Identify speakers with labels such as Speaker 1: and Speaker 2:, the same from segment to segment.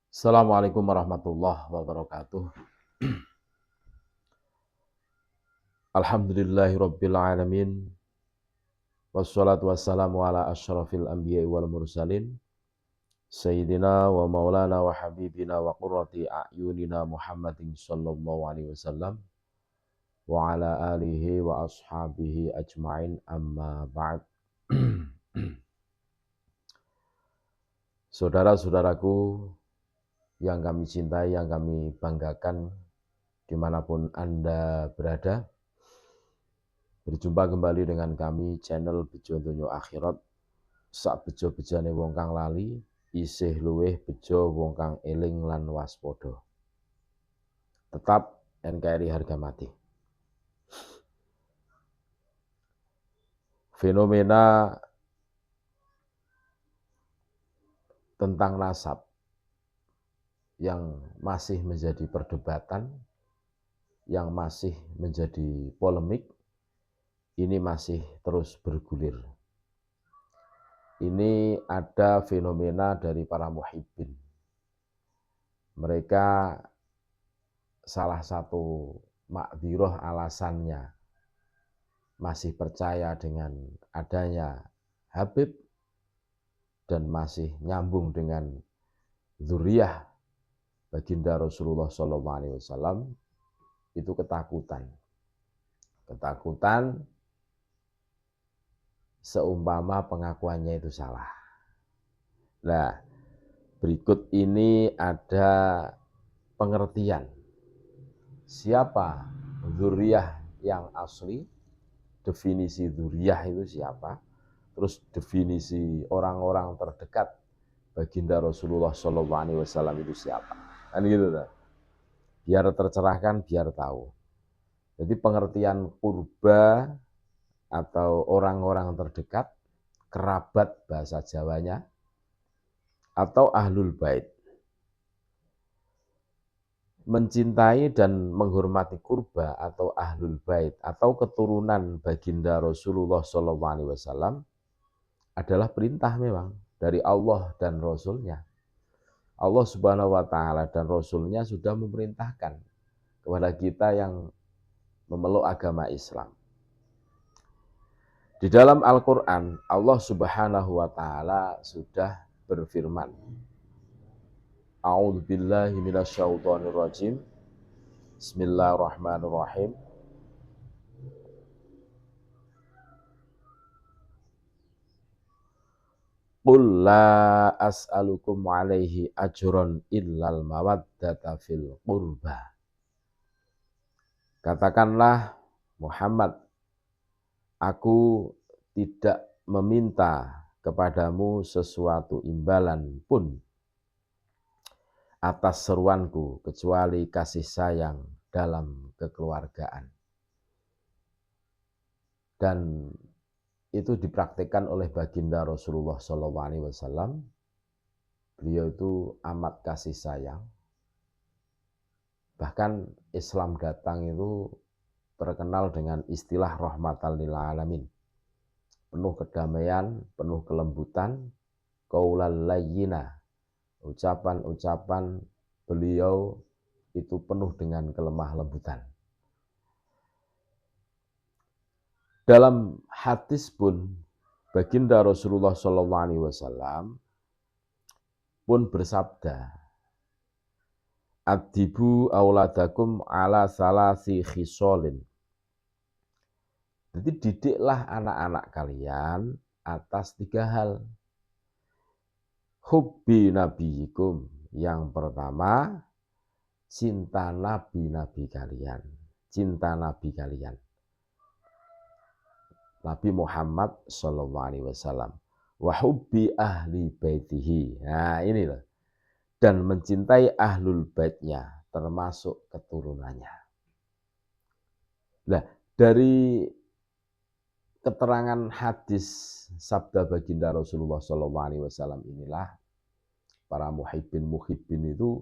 Speaker 1: Assalamualaikum warahmatullahi wabarakatuh. Alhamdulillahirabbil alamin. Wassalatu wassalamu ala asyrafil anbiya'i wal mursalin. Sayyidina wa maulana wa habibina wa qurrati a'yunina Muhammadin sallallahu alaihi wasallam wa ala alihi wa ashabihi ajma'in amma ba'd. Saudara-saudaraku yang kami cintai, yang kami banggakan dimanapun Anda berada, berjumpa kembali dengan kami channel Bejo Donya Akhirat. Sak bejo-bejane wong kang lali, isih luweh bejo wong kang eling lan waspada. Tetap NKRI harga mati. Fenomena tentang nasab yang masih menjadi perdebatan, yang masih menjadi polemik, ini masih terus bergulir. Ini ada fenomena dari para muhibbin. Mereka salah satu makdirah alasannya masih percaya dengan adanya Habib dan masih nyambung dengan dzurriyyah baginda Rasulullah SAW, itu ketakutan seumpama pengakuannya itu salah. Nah, berikut ini ada pengertian siapa dzurriyyah yang asli, definisi dzurriyyah itu siapa, terus definisi orang-orang terdekat baginda Rasulullah SAW itu siapa, kan gitu tuh. Biar tercerahkan, biar tahu. Jadi pengertian qurba atau orang-orang terdekat, kerabat bahasa Jawanya, atau ahlul bait. Mencintai dan menghormati qurba atau ahlul bait atau keturunan baginda Rasulullah SAW adalah perintah memang dari Allah dan Rasulnya. Allah Subhanahu wa Ta'ala dan Rasulnya sudah memerintahkan kepada kita yang memeluk agama Islam. Di dalam Al-Quran, Allah Subhanahu wa Ta'ala sudah berfirman, A'udzubillahi minasyaitonirrajim. Bismillahirrahmanirrahim. Qul la as'alukum alaihi ajron illal mawaddata fil qurba. Katakanlah Muhammad, aku tidak meminta kepadamu sesuatu imbalan pun atas seruanku kecuali kasih sayang dalam kekeluargaan. Dan itu dipraktikkan oleh baginda Rasulullah SAW. Beliau itu amat kasih sayang. Bahkan Islam datang itu terkenal dengan istilah rahmatan lil alamin. Penuh kedamaian, penuh kelembutan, qaulal layyina. Ucapan-ucapan beliau itu penuh dengan kelemah lembutan. Dalam hadis pun baginda Rasulullah SAW pun bersabda, Adibu auladakum ala salasi khisolin. Jadi didiklah anak-anak kalian atas 3 hal. Hubbi nabiyikum, yang pertama cinta nabi-nabi kalian, cinta nabi kalian, Nabi Muhammad SAW. Wa hubbi ahli baitihi. Nah ini loh. Dan mencintai ahlul baitnya, termasuk keturunannya. Nah, dari keterangan hadis sabda baginda Rasulullah SAW inilah para muhibbin itu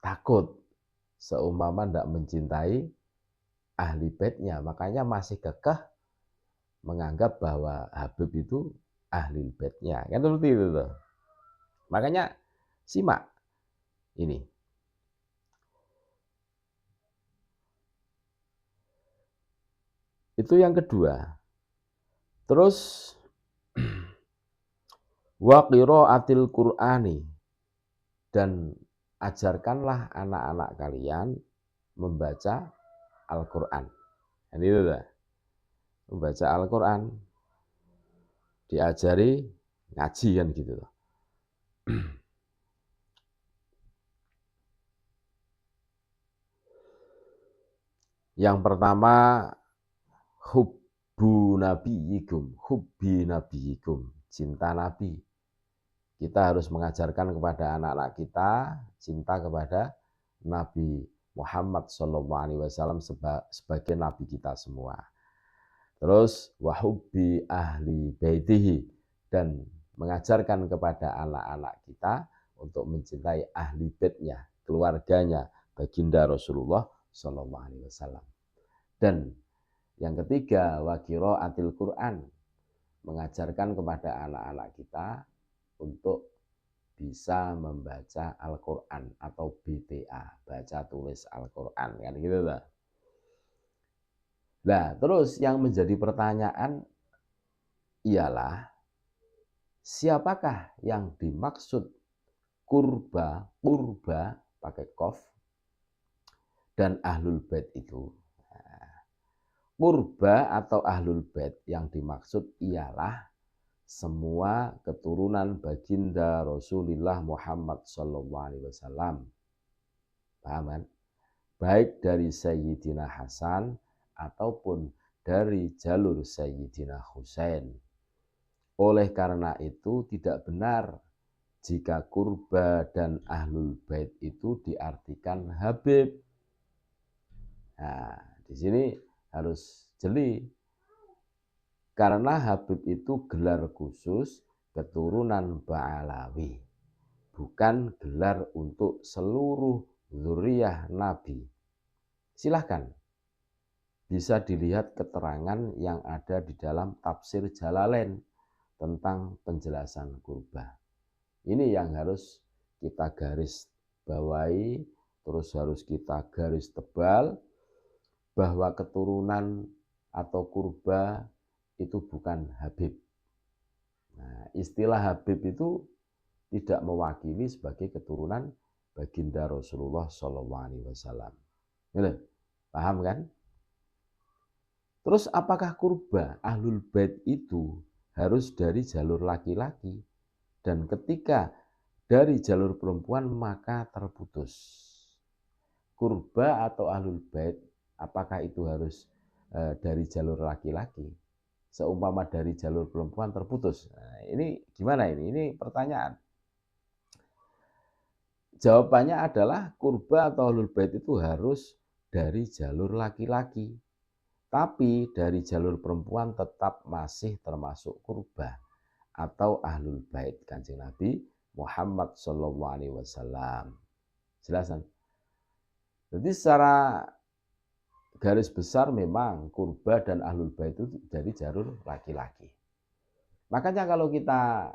Speaker 1: takut seumpama tidak mencintai ahli baitnya, makanya masih kekeh menganggap bahwa Habib itu ahli baitnya, kan seperti itu tuh. Makanya Simak ini. Itu yang kedua. Terus wa qiraatil Qur'ani, dan ajarkanlah anak-anak kalian membaca Al-Qur'an. Dan itu lah, membaca Al-Qur'an, diajari ngaji kan gitu loh. Yang pertama, hubbi nabiyikum, cinta Nabi. Kita harus mengajarkan kepada anak-anak kita cinta kepada Nabi Muhammad SAW sebagai Nabi kita semua. Terus wahubbi ahli baitihi, dan mengajarkan kepada anak-anak kita untuk mencintai ahli baitnya, keluarganya, baginda Rasulullah SAW. Dan yang ketiga, wa qiraatil Qur'an, mengajarkan kepada anak-anak kita untuk bisa membaca Al-Qur'an atau BTA, baca tulis Al-Qur'an, kan gitu lah. Nah, terus yang menjadi pertanyaan ialah siapakah yang dimaksud kurba pakai qaf dan ahlul bait itu? Kurba atau ahlul bait yang dimaksud ialah semua keturunan baginda Rasulullah Muhammad SAW. Paham kan? Baik dari Sayyidina Hasan ataupun dari jalur Sayyidina Husain. Oleh karena itu tidak benar jika kurba dan ahlul bait itu diartikan Habib. Nah, di sini harus jeli. Karena Habib itu gelar khusus keturunan Ba'alawi, bukan gelar untuk seluruh zuriyah Nabi. Silahkan, bisa dilihat keterangan yang ada di dalam tafsir Jalalain tentang penjelasan kurba. Ini yang harus kita garis bawahi, terus harus kita garis tebal, bahwa keturunan atau kurba itu bukan Habib. Nah, istilah Habib itu tidak mewakili sebagai keturunan baginda Rasulullah SAW. Paham kan? Terus apakah kurba ahlul bait itu harus dari jalur laki-laki? Dan ketika dari jalur perempuan maka terputus. Kurba atau ahlul bait, apakah itu harus dari jalur laki-laki? Seumpama dari jalur perempuan terputus. Nah, ini gimana ini? Ini pertanyaan. Jawabannya adalah kurba atau ahlul bait itu harus dari jalur laki-laki. Tapi dari jalur perempuan tetap masih termasuk kurba atau ahlul bait Kanjeng Nabi Muhammad SAW. Jelasan. Jadi secara garis besar memang kurba dan ahlul bait itu dari jalur laki-laki. Makanya kalau kita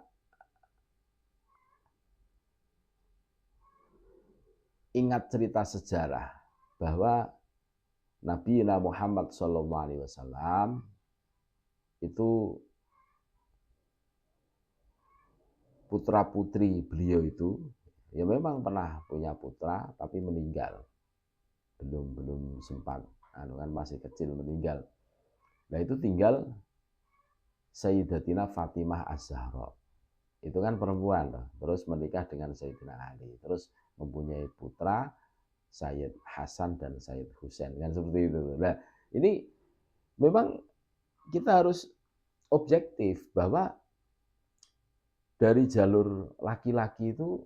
Speaker 1: ingat cerita sejarah bahwa Nabi Muhammad SAW itu putra-putri beliau itu ya memang pernah punya putra tapi meninggal. Belum sempat, kan masih kecil meninggal. Nah itu tinggal Sayyidatina Fatimah Az-Zahra. Itu kan perempuan, terus menikah dengan Sayyidina Ali, terus mempunyai putra Sayyid Hasan dan Sayyid Husain, kan seperti itu. Nah ini memang kita harus objektif bahwa dari jalur laki-laki itu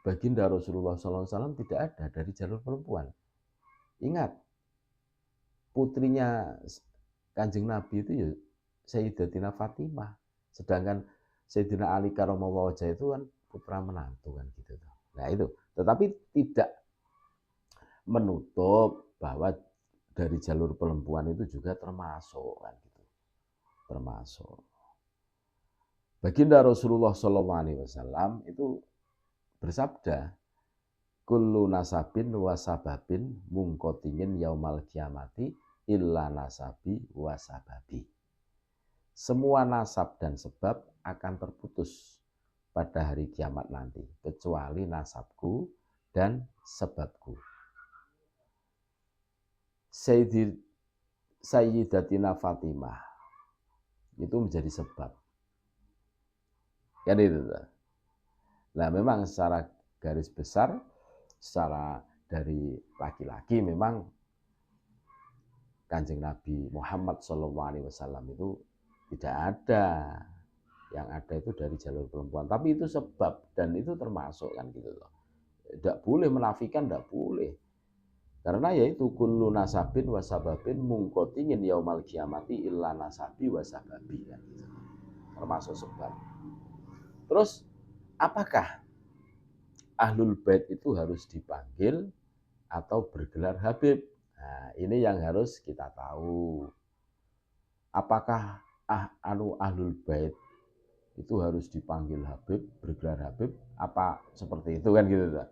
Speaker 1: baginda Rasulullah SAW tidak ada dari jalur perempuan. Ingat, putrinya Kanjeng Nabi itu ya Sayyidatina Fatimah. Sedangkan Sayyidina Ali karramallahu wajhahu itu kan putra menantu kan gitu. Nah itu, tetapi tidak menutup bahwa dari jalur perempuan itu juga termasuk kan gitu. Termasuk. Baginda Rasulullah SAW itu bersabda, kullu nasabin wa sababin mungkotingin yaumal kiamati illa nasabi wa sababi. Semua nasab dan sebab akan terputus pada hari kiamat nanti, kecuali nasabku dan sebabku. Sayyidatina Fatimah itu menjadi sebab. Kan itu. Nah, memang secara garis besar, secara dari laki-laki memang Kanjeng Nabi Muhammad SAW itu tidak ada. Yang ada itu dari jalur perempuan. Tapi itu sebab dan itu termasuk kan gitu loh. Tidak boleh menafikan, tidak boleh. Karena yaitu kullu nasabin wasababin mungkotingin yaumal kiamati illa nasabi wasababi kan gitu. Termasuk sebab. Terus apakah Ahlul Bait itu harus dipanggil atau bergelar Habib? Nah, ini yang harus kita tahu. Apakah Ahlul Bait itu harus dipanggil Habib, bergelar Habib, apa seperti itu kan gitu.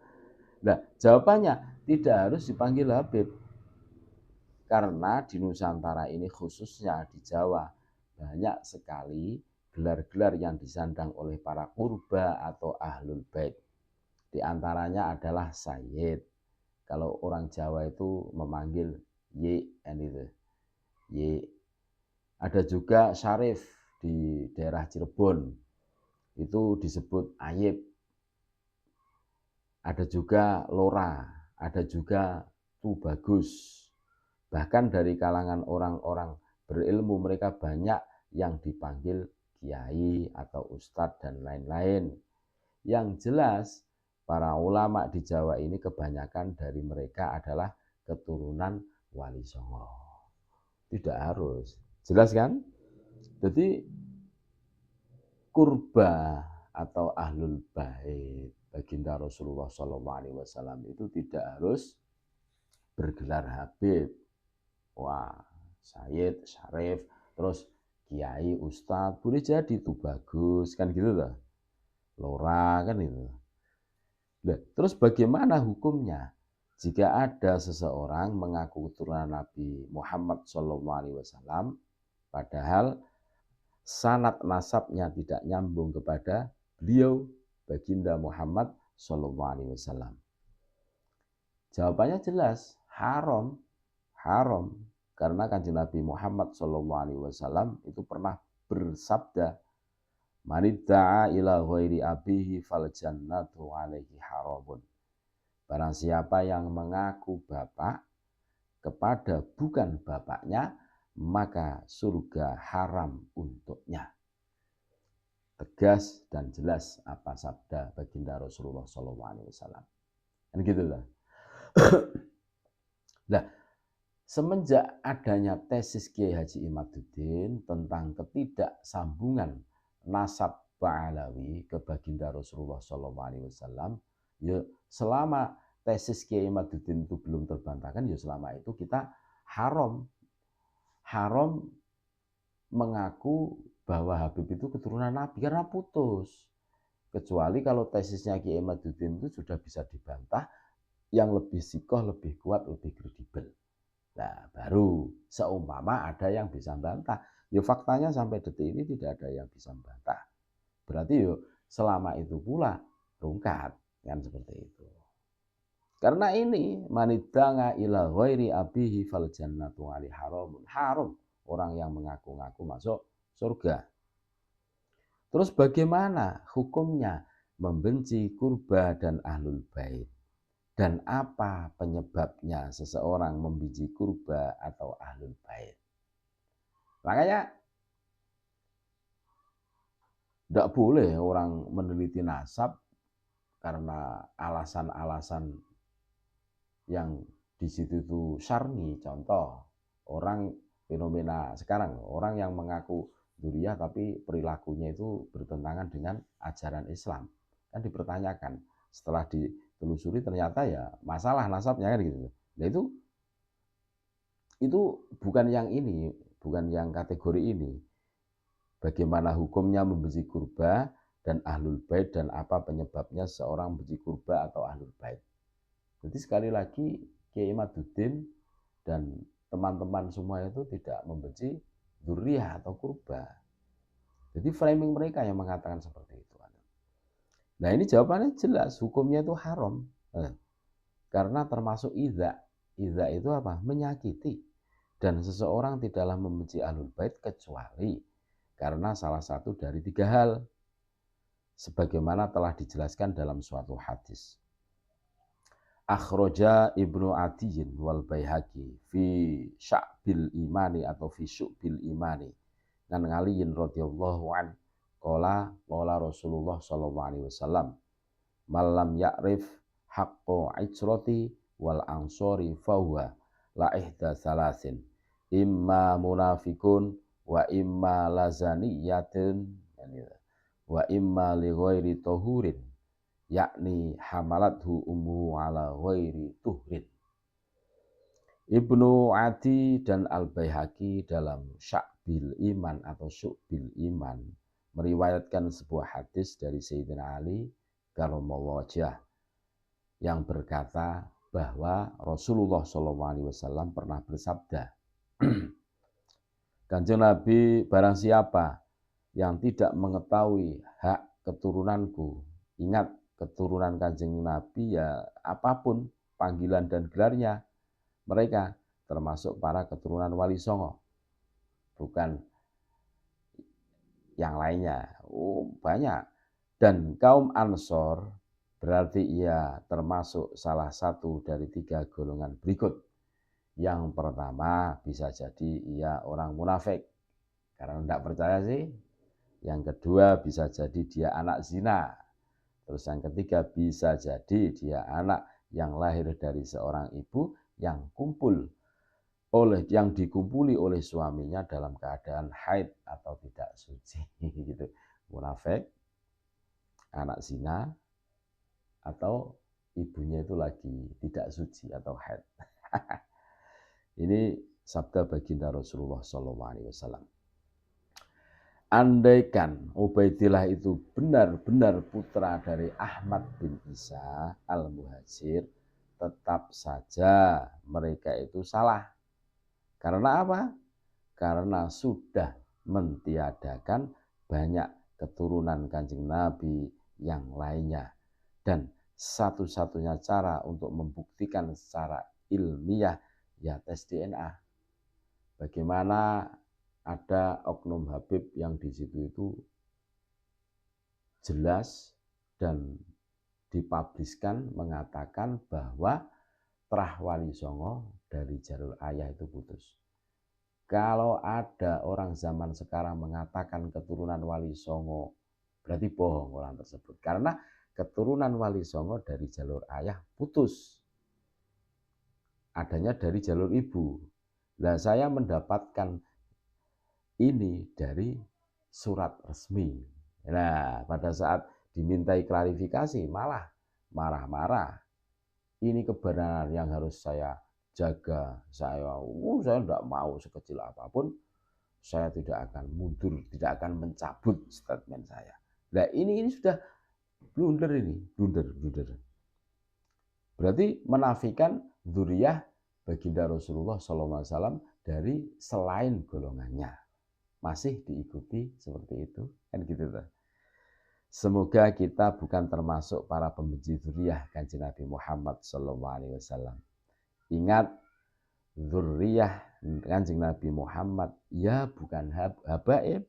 Speaker 1: Nah, jawabannya tidak harus dipanggil Habib. Karena di Nusantara ini khususnya di Jawa banyak sekali gelar-gelar yang disandang oleh para qurba atau Ahlul Bait. Di antaranya adalah Sayyid. Kalau orang Jawa itu memanggil Y, itu. Y. Ada juga Syarif di daerah Cirebon. Itu disebut Ayib. Ada juga Lora, ada juga Tu Bagus. Bahkan dari kalangan orang-orang berilmu mereka banyak yang dipanggil kiai atau ustadz dan lain-lain. Yang jelas para ulama di Jawa ini kebanyakan dari mereka adalah keturunan Wali Songo. Tidak harus. Jelas kan? Jadi kurba atau Ahlul Bait baginda Rasulullah SAW itu tidak harus bergelar Habib. Wah, Sayyid, Syarif, terus Kiai, Ustadz, boleh jadi itu bagus, kan gitu loh. Lora, kan itu. Nah, terus bagaimana hukumnya jika ada seseorang mengaku keturunan Nabi Muhammad SAW, padahal sanad nasabnya tidak nyambung kepada beliau, baginda Muhammad SAW? Jawabannya jelas, haram. Haram, karena Kanjeng Nabi Muhammad SAW itu pernah bersabda, manidda'a ila ghairi abihi fal jannatu alaihi haramun. Barang siapa yang mengaku bapak kepada bukan bapaknya, maka surga haram untuknya. Tegas dan jelas apa sabda baginda Rasulullah SAW. Dan gitu lah. Nah, semenjak adanya tesis Kiai Haji Imaduddin tentang ketidaksambungan nasab Ba'alawi ke baginda Rasulullah SAW, ya selama tesis Kiai Imaduddin itu belum terbantahkan, ya selama itu kita haram mengaku bahwa Habib itu keturunan Nabi karena putus. Kecuali kalau tesisnya Kiai Imaduddin itu sudah bisa dibantah, yang lebih sikoh, lebih kuat, lebih kredibel. Nah, baru seumpama ada yang bisa bantah. Ya faktanya sampai detik ini tidak ada yang bisa bantah. Berarti yo selama itu pula rungkat, kan seperti itu. Karena ini manidanga ila ghairi abihi fal jannatu ali haramun. Haram orang yang mengaku-ngaku masuk surga. Terus bagaimana hukumnya membenci kurba dan Ahlul Bait? Dan apa penyebabnya seseorang membenci kurba atau Ahlul Bait? Makanya tidak boleh orang meneliti nasab karena alasan-alasan yang di situ itu syar'i. Contoh, orang fenomena sekarang, orang yang mengaku dzurriyyah tapi perilakunya itu bertentangan dengan ajaran Islam. Kan dipertanyakan, setelah ditelusuri ternyata ya masalah nasabnya kan gitu. Nah itu bukan yang ini, bukan yang kategori ini. Bagaimana hukumnya membenci kurba dan ahlul bait dan apa penyebabnya seorang benci kurba atau ahlul bait. Jadi sekali lagi Kiai Imaduddin dan teman-teman semua itu tidak membenci dzurriyyah atau kurba. Jadi framing mereka yang mengatakan seperti itu. Nah ini jawabannya jelas, hukumnya itu haram. Karena termasuk idza. Idza itu apa? Menyakiti. Dan seseorang tidaklah membenci ahlul bait kecuali karena salah satu dari 3 hal. Sebagaimana telah dijelaskan dalam suatu hadis. Akhraja Ibnu Adiyin wal Baihaqi fi Sya'bil Imani atau fi Syu'bil Imani. Dan ngaliyin radhiyallahu an qala Rasulullah sallallahu alaihi wasallam malam ya'rif haqqo ijrati wal ansori fahuwa la ihda salasin imma munafikun wa imma lazaniyatun wa imma li ghairi tahurin yakni hamalathu ummu ala ghairi tuhrin. Ibnu Adi dan Al-Baihaqi dalam Sya'bil Iman atau Syu'bil Iman meriwayatkan sebuah hadis dari Sayyidina Ali karramallahu wajhah yang berkata bahwa Rasulullah SAW pernah bersabda, Kanjeng Nabi, barang siapa yang tidak mengetahui hak keturunanku, ingat keturunan Kanjeng Nabi ya apapun panggilan dan gelarnya, mereka termasuk para keturunan Wali Songo, bukan yang lainnya. Banyak. Dan kaum Ansor berarti ia termasuk salah satu dari 3 golongan berikut. Yang pertama bisa jadi ia orang munafik karena tidak percaya sih. Yang kedua bisa jadi dia anak zina. Terus yang ketiga bisa jadi dia anak yang lahir dari seorang ibu yang dikumpuli oleh suaminya dalam keadaan haid atau tidak suci gitu. Munafik, anak zina, atau ibunya itu lagi tidak suci atau haid. Ini sabda baginda Rasulullah SAW. Andaikan Ubaidillah itu benar-benar putra dari Ahmad bin Isa al-Muhajir, tetap saja mereka itu salah. Karena apa? Karena sudah mentiadakan banyak keturunan Kanjeng Nabi yang lainnya. Dan satu-satunya cara untuk membuktikan secara ilmiah ya tes DNA. Bagaimana ada oknum Habib yang di situ itu jelas dan dipubliskan mengatakan bahwa Trah Wali Songo dari jalur ayah itu putus. Kalau ada orang zaman sekarang mengatakan keturunan Wali Songo, berarti bohong orang tersebut. Karena keturunan Wali Songo dari jalur ayah putus. Adanya dari jalur ibu. Nah, saya mendapatkan ini dari surat resmi. Nah, pada saat dimintai klarifikasi malah marah-marah. Ini kebenaran yang harus saya jaga. Saya tidak mau sekecil apapun. Saya tidak akan mundur, tidak akan mencabut statement saya. Nah, ini sudah blunder ini, blunder. Berarti menafikan dzurriyyah baginda Rasulullah SAW dari selain golongannya. Masih diikuti seperti itu, kan gitu tuh. Semoga kita bukan termasuk para pembenci dzurriyyah Kanjeng Nabi Muhammad SAW. Ingat, dzurriyyah Kanjeng Nabi Muhammad ya bukan habaib.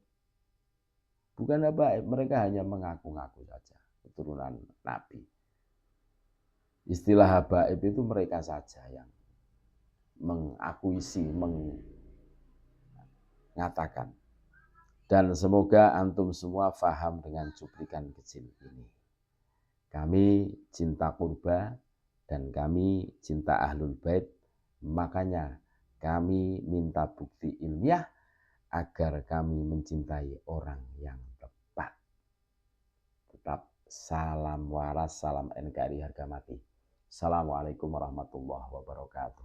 Speaker 1: Bukan habaib, mereka hanya mengaku-ngaku saja keturunan Nabi. Istilah habaib itu mereka saja yang mengakuisi, mengatakan. Dan semoga antum semua faham dengan cuplikan kecil ini. Kami cinta kurba dan kami cinta ahlul bait. Makanya kami minta bukti ilmiah agar kami mencintai orang yang tepat. Tetap salam waras, salam NKRI harga mati. Assalamualaikum warahmatullahi wabarakatuh.